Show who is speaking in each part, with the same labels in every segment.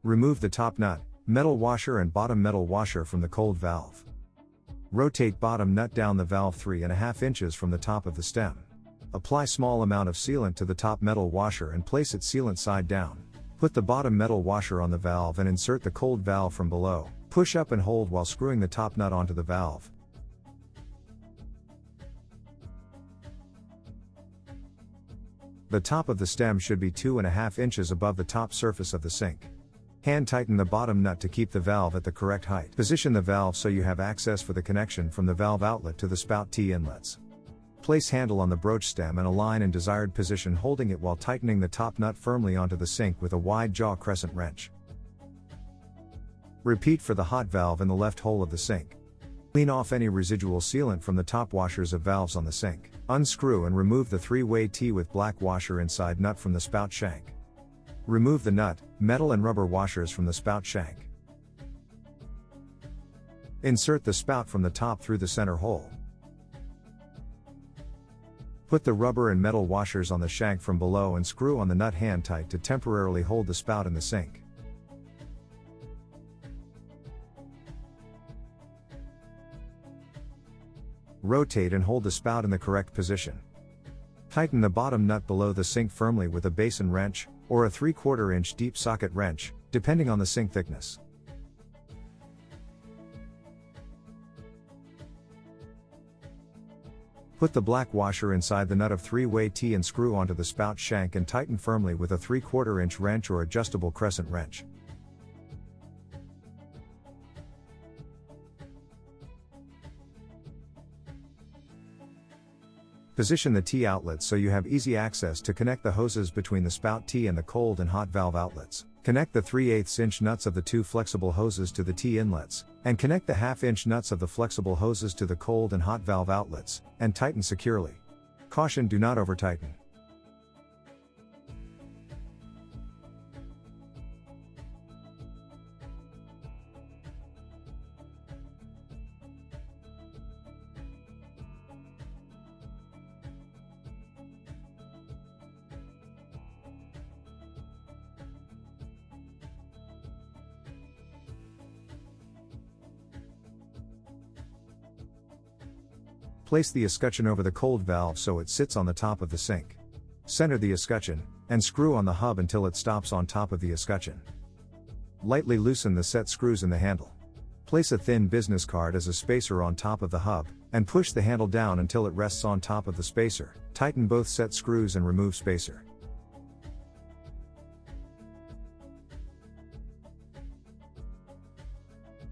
Speaker 1: Remove the top nut, metal washer and bottom metal washer from the cold valve. Rotate bottom nut down the valve 3.5 inches from the top of the stem. Apply small amount of sealant to the top metal washer and place it sealant side down. Put the bottom metal washer on the valve and insert the cold valve from below. Push up and hold while screwing the top nut onto the valve. The top of the stem should be 2.5 inches above the top surface of the sink. Hand tighten the bottom nut to keep the valve at the correct height. Position the valve so you have access for the connection from the valve outlet to the spout T inlets. Place handle on the broach stem and align in desired position, holding it while tightening the top nut firmly onto the sink with a wide jaw crescent wrench. Repeat for the hot valve in the left hole of the sink. Clean off any residual sealant from the top washers of valves on the sink. Unscrew and remove the 3-way T with black washer inside nut from the spout shank. Remove the nut, metal and rubber washers from the spout shank. Insert the spout from the top through the center hole. Put the rubber and metal washers on the shank from below and screw on the nut hand tight to temporarily hold the spout in the sink. Rotate and hold the spout in the correct position. Tighten the bottom nut below the sink firmly with a basin wrench, or a 3/4 inch deep socket wrench, depending on the sink thickness. Put the black washer inside the nut of 3-way T and screw onto the spout shank and tighten firmly with a 3/4 inch wrench or adjustable crescent wrench. Position the T outlets so you have easy access to connect the hoses between the spout T and the cold and hot valve outlets. Connect the 3/8 inch nuts of the 2 flexible hoses to the T inlets, and connect the 1/2 inch nuts of the flexible hoses to the cold and hot valve outlets, and tighten securely. Caution: do not over-tighten. Place the escutcheon over the cold valve so it sits on the top of the sink. Center the escutcheon, and screw on the hub until it stops on top of the escutcheon. Lightly loosen the set screws in the handle. Place a thin business card as a spacer on top of the hub, and push the handle down until it rests on top of the spacer. Tighten both set screws and remove spacer.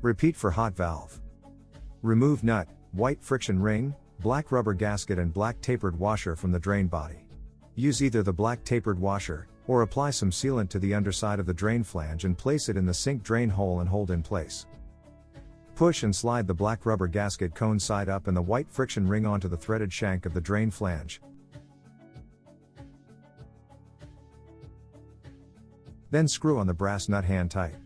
Speaker 1: Repeat for hot valve. Remove nut, white friction ring, black rubber gasket and black tapered washer from the drain body. Use either the black tapered washer, or apply some sealant to the underside of the drain flange and place it in the sink drain hole and hold in place. Push and slide the black rubber gasket cone side up and the white friction ring onto the threaded shank of the drain flange. Then screw on the brass nut hand tight.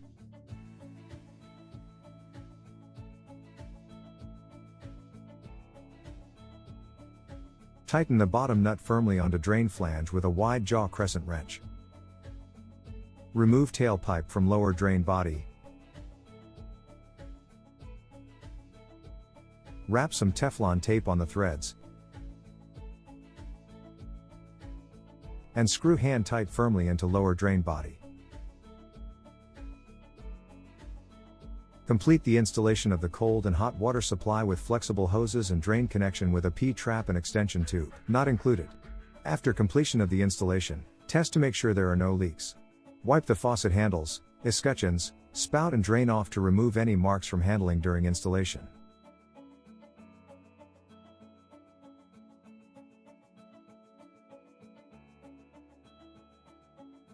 Speaker 1: Tighten the bottom nut firmly onto drain flange with a wide jaw crescent wrench. Remove tailpipe from lower drain body. Wrap some Teflon tape on the threads. And screw hand tight firmly into lower drain body. Complete the installation of the cold and hot water supply with flexible hoses and drain connection with a P-trap and extension tube, not included. After completion of the installation, test to make sure there are no leaks. Wipe the faucet handles, escutcheons, spout and drain off to remove any marks from handling during installation.